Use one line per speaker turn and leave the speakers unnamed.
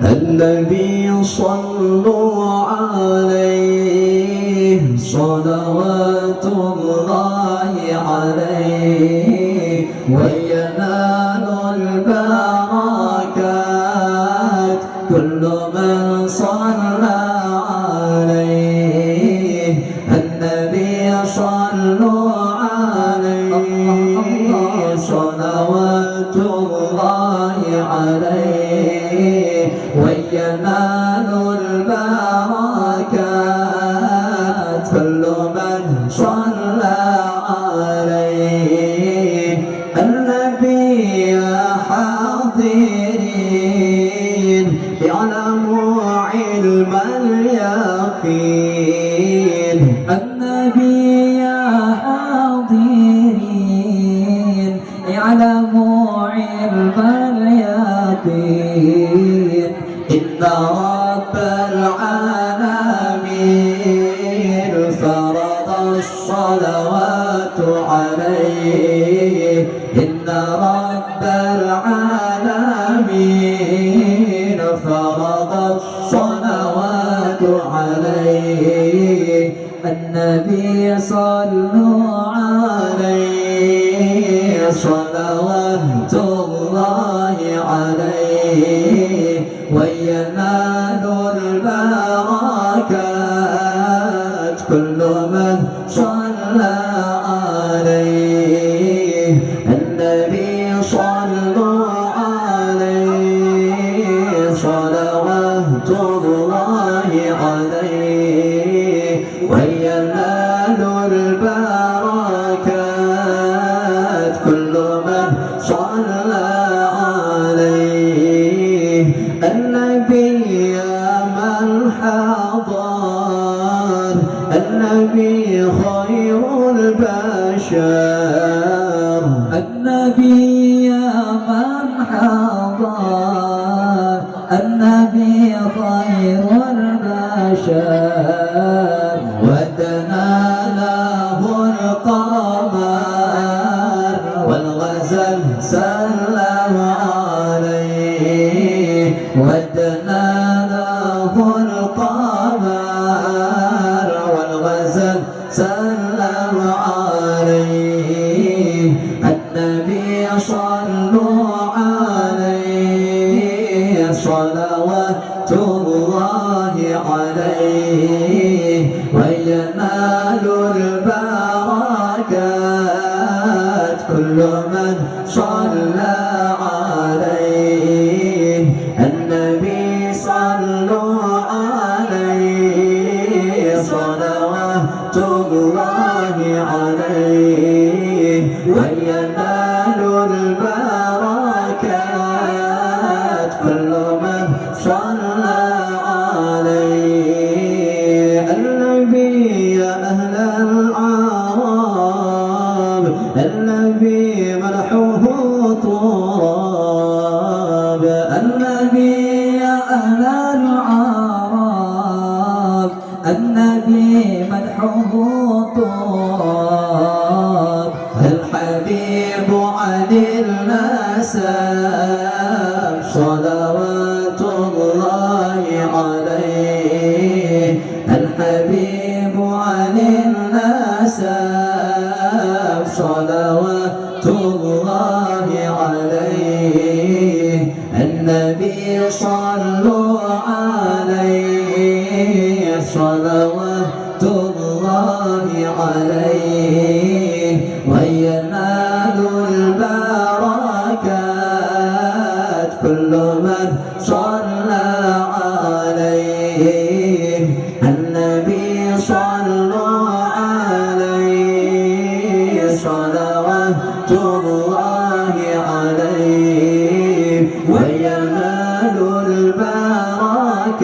النبي صلوا عليه صلوات الله عليه وينال البركات كل من صلى عليه النبي صلوا عليه صلوات الله عليه وينال البركات كل من صلى عليه النبي حاضرين يعلموا علم اليقين النبي حاضرين يعلموا علم اليقين إن رب العالمين فرض الصلوات عليه إن رب العالمين فرض الصلوات عليه النبي صلوا عليه صلوات الله عليه وينال البركات كل من صلى عليه النبي صلوا عليه صلوات الله عليه وينال البركات كل من صلى عليه النبي من حضر النبي خير البشر النبي من حضر النبي خير البشر ودنا له القمر والغزل سلم عليه ودنا له القمر والغزل سلم عليه النبي صلوا عليه صلوات الله عليه وينال البركات كل من صلى عليه النبي صلوا عليه صلوات الله عليه وينال البركات كل من صلى عليه النبي يا أهل العرب النبي ملحه تراب النبي يا أهل العرب النبي مدحه تراب الحبيب عن النسب صلوات الله عليه الحبيب عن النسب صلوات الله عليه النبي صلوا عليه صلوات الله عليه وينال البركات كل من صلى عليه النبي صلوا عليه صلوات الله عليه وينال البركات